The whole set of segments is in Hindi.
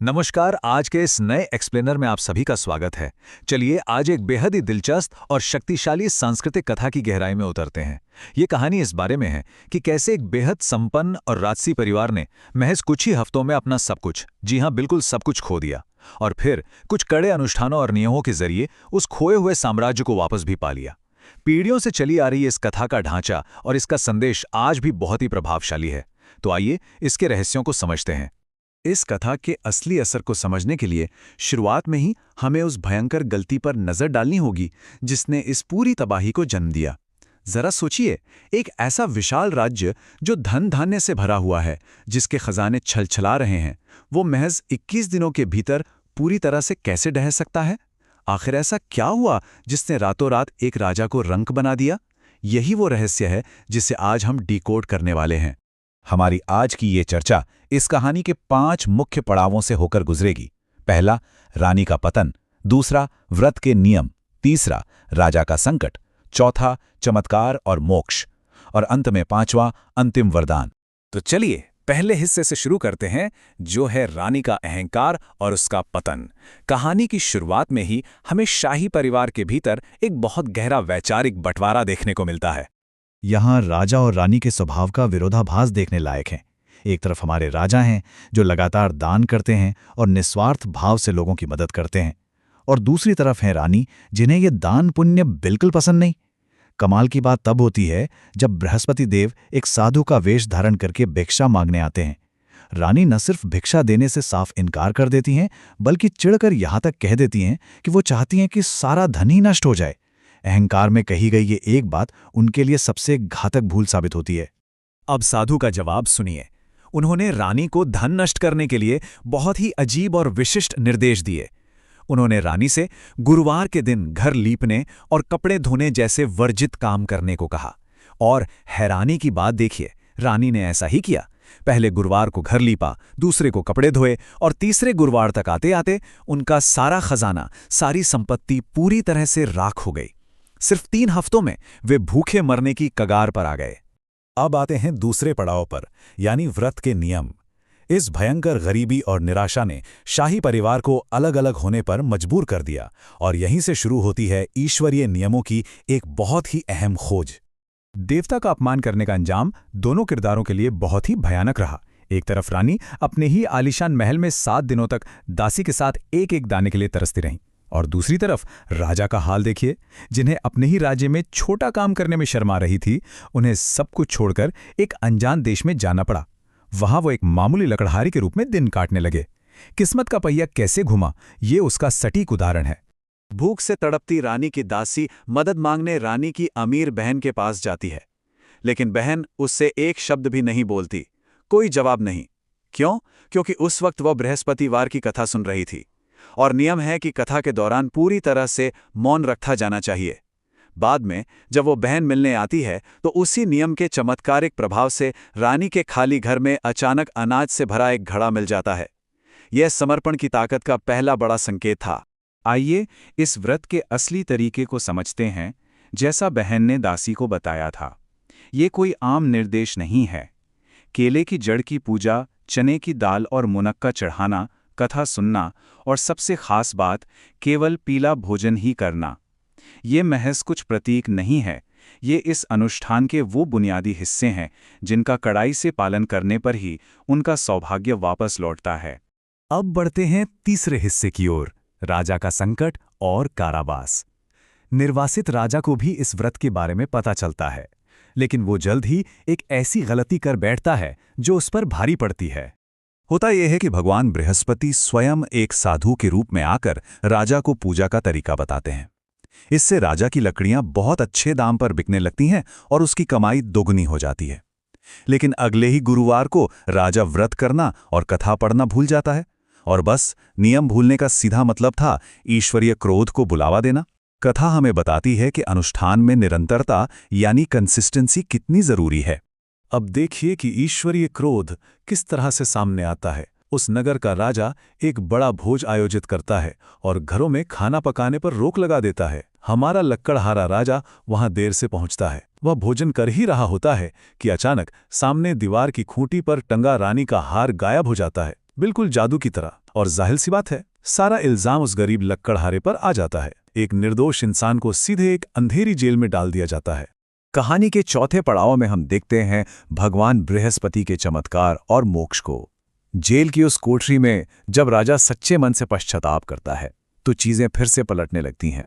नमस्कार। आज के इस नए एक्सप्लेनर में आप सभी का स्वागत है। चलिए आज एक बेहद ही दिलचस्प और शक्तिशाली सांस्कृतिक कथा की गहराई में उतरते हैं। ये कहानी इस बारे में है कि कैसे एक बेहद संपन्न और राजसी परिवार ने महज कुछ ही हफ्तों में अपना सब कुछ, जी हाँ बिल्कुल सब कुछ खो दिया और फिर कुछ कड़े अनुष्ठानों और नियमों के जरिए उस खोए हुए साम्राज्य को वापस भी पा लिया। पीढ़ियों से चली आ रही इस कथा का ढांचा और इसका संदेश आज भी बहुत ही प्रभावशाली है। तो आइए इसके रहस्यों को समझते हैं। इस कथा के असली असर को समझने के लिए शुरुआत में ही हमें उस भयंकर गलती पर नजर डालनी होगी जिसने इस पूरी तबाही को जन्म दिया। जरा सोचिए, एक ऐसा विशाल राज्य जो धन धान्य से भरा हुआ है, जिसके खजाने छलछला रहे हैं, वो महज 21 दिनों के भीतर पूरी तरह से कैसे ढह सकता है? आखिर ऐसा क्या हुआ जिसने रातों रात एक राजा को रंक बना दिया? यही वो रहस्य है जिसे आज हम डिकोड करने वाले हैं। हमारी आज की ये चर्चा इस कहानी के 5 मुख्य पड़ावों से होकर गुजरेगी। पहला, रानी का पतन। दूसरा, व्रत के नियम। तीसरा, राजा का संकट। चौथा, चमत्कार और मोक्ष। और अंत में 5वां, अंतिम वरदान। तो चलिए पहले हिस्से से शुरू करते हैं, जो है रानी का अहंकार और उसका पतन। कहानी की शुरुआत में ही हमें शाही परिवार के भीतर एक बहुत गहरा वैचारिक बंटवारा देखने को मिलता है। यहाँ राजा और रानी के स्वभाव का विरोधाभास देखने लायक है। एक तरफ हमारे राजा हैं जो लगातार दान करते हैं और निस्वार्थ भाव से लोगों की मदद करते हैं, और दूसरी तरफ है रानी जिन्हें ये दान पुण्य बिल्कुल पसंद नहीं। कमाल की बात तब होती है जब बृहस्पति देव एक साधु का वेश धारण करके भिक्षा मांगने आते हैं। रानी न सिर्फ भिक्षा देने से साफ इनकार कर देती हैं, बल्कि चिढ़कर यहाँ तक कह देती हैं कि वो चाहती हैं कि सारा धन ही नष्ट हो जाए। अहंकार में कही गई ये एक बात उनके लिए सबसे घातक भूल साबित होती है। अब साधु का जवाब सुनिए। उन्होंने रानी को धन नष्ट करने के लिए बहुत ही अजीब और विशिष्ट निर्देश दिए। उन्होंने रानी से गुरुवार के दिन घर लीपने और कपड़े धोने जैसे वर्जित काम करने को कहा। और हैरानी की बात देखिए, रानी ने ऐसा ही किया। पहले गुरुवार को घर लीपा, दूसरे को कपड़े धोए और तीसरे गुरुवार तक आते आते उनका सारा खजाना, सारी संपत्ति पूरी तरह से राख हो गई। सिर्फ 3 हफ्तों में वे भूखे मरने की कगार पर आ गए। अब आते हैं दूसरे पड़ाव पर, यानी व्रत के नियम। इस भयंकर गरीबी और निराशा ने शाही परिवार को अलग अलग होने पर मजबूर कर दिया, और यहीं से शुरू होती है ईश्वरीय नियमों की एक बहुत ही अहम खोज। देवता का अपमान करने का अंजाम दोनों किरदारों के लिए बहुत ही भयानक रहा। एक तरफ रानी अपने ही आलीशान महल में 7 दिनों तक दासी के साथ एक एक दाने के लिए तरसती रहीं, और दूसरी तरफ राजा का हाल देखिए, जिन्हें अपने ही राज्य में छोटा काम करने में शर्मा रही थी, उन्हें सब कुछ छोड़कर एक अनजान देश में जाना पड़ा। वहां वो एक मामूली लकड़हारी के रूप में दिन काटने लगे। किस्मत का पहिया कैसे घुमा, ये उसका सटीक उदाहरण है। भूख से तड़पती रानी की दासी मदद मांगने रानी की अमीर बहन के पास जाती है, लेकिन बहन उससे एक शब्द भी नहीं बोलती, कोई जवाब नहीं। क्यों? क्योंकि उस वक्त वह बृहस्पतिवार की कथा सुन रही थी, और नियम है कि कथा के दौरान पूरी तरह से मौन रखा जाना चाहिए। बाद में जब वो बहन मिलने आती है तो उसी नियम के चमत्कारिक प्रभाव से रानी के खाली घर में अचानक अनाज से भरा एक घड़ा मिल जाता है। यह समर्पण की ताकत का पहला बड़ा संकेत था। आइए इस व्रत के असली तरीके को समझते हैं, जैसा बहन ने दासी को बताया था। ये कोई आम निर्देश नहीं है। केले की जड़ की पूजा, चने की दाल और मुनक्का चढ़ाना, कथा सुनना, और सबसे खास बात, केवल पीला भोजन ही करना। ये महज कुछ प्रतीक नहीं है, ये इस अनुष्ठान के वो बुनियादी हिस्से हैं जिनका कड़ाई से पालन करने पर ही उनका सौभाग्य वापस लौटता है। अब बढ़ते हैं तीसरे हिस्से की ओर, राजा का संकट और कारावास। निर्वासित राजा को भी इस व्रत के बारे में पता चलता है, लेकिन वो जल्द ही एक ऐसी गलती कर बैठता है जो उस पर भारी पड़ती है। होता यह है कि भगवान बृहस्पति स्वयं एक साधु के रूप में आकर राजा को पूजा का तरीका बताते हैं। इससे राजा की लकड़ियां बहुत अच्छे दाम पर बिकने लगती हैं और उसकी कमाई दोगुनी हो जाती है। लेकिन अगले ही गुरुवार को राजा व्रत करना और कथा पढ़ना भूल जाता है, और बस नियम भूलने का सीधा मतलब था ईश्वरीय क्रोध को बुलावा देना। कथा हमें बताती है कि अनुष्ठान में निरंतरता यानी कंसिस्टेंसी कितनी जरूरी है। अब देखिए कि ईश्वरीय क्रोध किस तरह से सामने आता है। उस नगर का राजा एक बड़ा भोज आयोजित करता है और घरों में खाना पकाने पर रोक लगा देता है। हमारा लक्कड़हारा राजा वहां देर से पहुंचता है। वह भोजन कर ही रहा होता है कि अचानक सामने दीवार की खूंटी पर टंगा रानी का हार गायब हो जाता है। बिल्कुल जादू की तरह। और जाहिर सी बात है, सारा इल्जाम उस गरीब लक्कड़हारे पर आ जाता है। एक निर्दोष इंसान को सीधे एक अंधेरी जेल में डाल दिया जाता है। कहानी के चौथे पड़ाव में हम देखते हैं भगवान बृहस्पति के चमत्कार और मोक्ष को। जेल की उस कोठरी में जब राजा सच्चे मन से पश्चाताप करता है तो चीजें फिर से पलटने लगती हैं।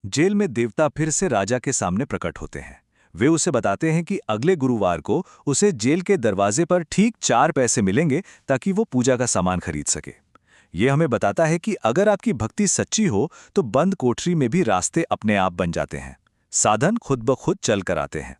जेल में देवता फिर से राजा के सामने प्रकट होते हैं। वे उसे बताते हैं कि अगले गुरुवार को उसे जेल के दरवाजे पर ठीक 4 पैसे मिलेंगे ताकि वो पूजा का सामान खरीद सके। ये हमें बताता है कि अगर आपकी भक्ति सच्ची हो तो बंद कोठरी में भी रास्ते अपने आप बन जाते हैं, साधन खुद ब खुद चल कर आते हैं।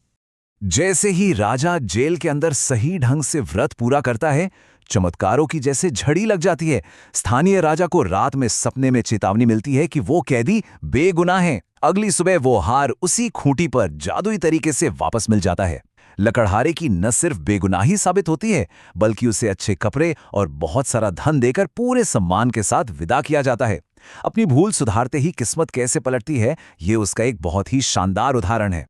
जैसे ही राजा जेल के अंदर सही ढंग से व्रत पूरा करता है, चमत्कारों की जैसे झड़ी लग जाती है। स्थानीय राजा को रात में सपने में चेतावनी मिलती है कि वो कैदी बेगुनाह है। अगली सुबह वो हार उसी खूंटी पर जादुई तरीके से वापस मिल जाता है। लकड़हारे की न सिर्फ बेगुनाही साबित होती है, बल्कि उसे अच्छे कपड़े और बहुत सारा धन देकर पूरे सम्मान के साथ विदा किया जाता है। अपनी भूल सुधारते ही किस्मत कैसे पलटती है, ये उसका एक बहुत ही शानदार उदाहरण है।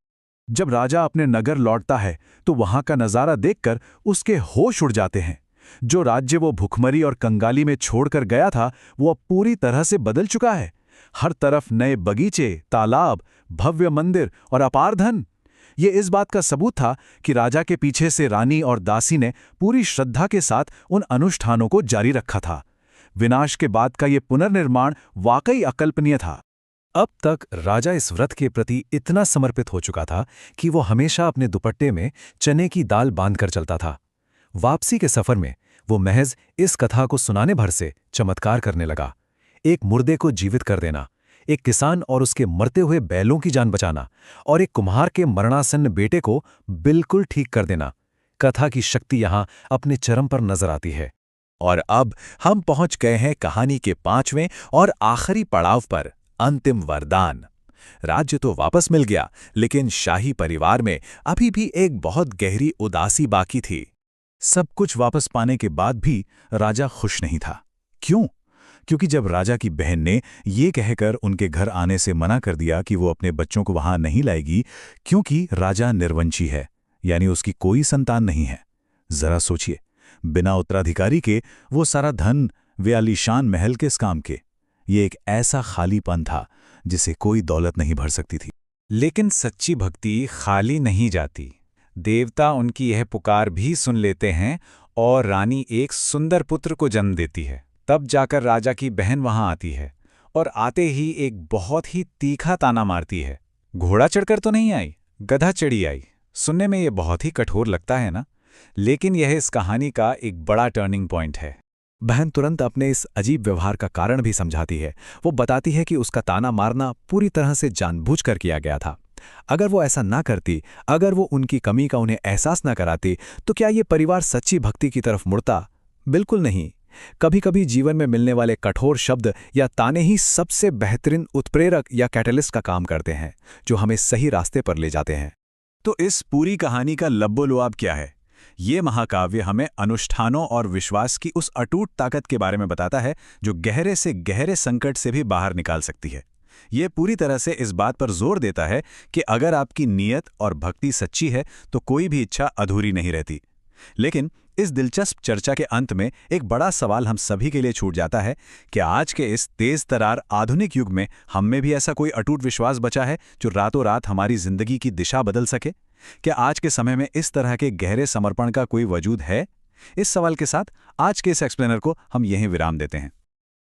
जब राजा अपने नगर लौटता है तो वहां का नजारा देखकर उसके होश उड़ जाते हैं। जो राज्य वो भुखमरी और कंगाली में छोड़कर गया था, वो अब पूरी तरह से बदल चुका है। हर तरफ नए बगीचे, तालाब, भव्य मंदिर और अपार धन। ये इस बात का सबूत था कि राजा के पीछे से रानी और दासी ने पूरी श्रद्धा के साथ उन अनुष्ठानों को जारी रखा था। विनाश के बाद का ये पुनर्निर्माण वाकई अकल्पनीय था। अब तक राजा इस व्रत के प्रति इतना समर्पित हो चुका था कि वो हमेशा अपने दुपट्टे में चने की दाल बांधकर चलता था। वापसी के सफर में वो महज इस कथा को सुनाने भर से चमत्कार करने लगा। एक मुर्दे को जीवित कर देना, एक किसान और उसके मरते हुए बैलों की जान बचाना, और एक कुम्हार के मरणासन्न बेटे को बिल्कुल ठीक कर देना। कथा की शक्ति यहाँ अपने चरम पर नजर आती है। और अब हम पहुंच गए हैं कहानी के 5वें और आखिरी पड़ाव पर, अंतिम वरदान। राज्य तो वापस मिल गया, लेकिन शाही परिवार में अभी भी एक बहुत गहरी उदासी बाकी थी। सब कुछ वापस पाने के बाद भी राजा खुश नहीं था। क्यों? क्योंकि जब राजा की बहन ने ये कहकर उनके घर आने से मना कर दिया कि वो अपने बच्चों को वहां नहीं लाएगी क्योंकि राजा निर्वंशी है, यानी उसकी कोई संतान नहीं है। जरा सोचिए, बिना उत्तराधिकारी के वो सारा धन, वे आलीशान महल किस काम के? ये एक ऐसा खालीपन था जिसे कोई दौलत नहीं भर सकती थी। लेकिन सच्ची भक्ति खाली नहीं जाती। देवता उनकी यह पुकार भी सुन लेते हैं और रानी एक सुंदर पुत्र को जन्म देती है। तब जाकर राजा की बहन वहां आती है और आते ही एक बहुत ही तीखा ताना मारती है। घोड़ा चढ़कर तो नहीं आई, गधा चढ़ी आई। सुनने में ये बहुत ही कठोर लगता है ना, लेकिन यह इस कहानी का एक बड़ा टर्निंग पॉइंट है। बहन तुरंत अपने इस अजीब व्यवहार का कारण भी समझाती है। वो बताती है कि उसका ताना मारना पूरी तरह से जानबूझकर किया गया था। अगर वो ऐसा ना करती, अगर वो उनकी कमी का उन्हें एहसास ना कराती, तो क्या ये परिवार सच्ची भक्ति की तरफ मुड़ता? बिल्कुल नहीं। कभी कभी जीवन में मिलने वाले कठोर शब्द या ताने ही सबसे बेहतरीन उत्प्रेरक या कैटलिस्ट का काम करते हैं, जो हमें सही रास्ते पर ले जाते हैं। तो इस पूरी कहानी का लब्बो-लुआब क्या है? ये महाकाव्य हमें अनुष्ठानों और विश्वास की उस अटूट ताकत के बारे में बताता है जो गहरे से गहरे संकट से भी बाहर निकाल सकती है। ये पूरी तरह से इस बात पर जोर देता है कि अगर आपकी नीयत और भक्ति सच्ची है तो कोई भी इच्छा अधूरी नहीं रहती। लेकिन इस दिलचस्प चर्चा के अंत में एक बड़ा सवाल हम सभी के लिए छूट जाता है कि आज के इस तेज तरार आधुनिक युग में हम में भी ऐसा कोई अटूट विश्वास बचा है जो रातों रात हमारी जिंदगी की दिशा बदल सके? क्या आज के समय में इस तरह के गहरे समर्पण का कोई वजूद है? इस सवाल के साथ आज के इस एक्सप्लेनर को हम यहीं विराम देते हैं।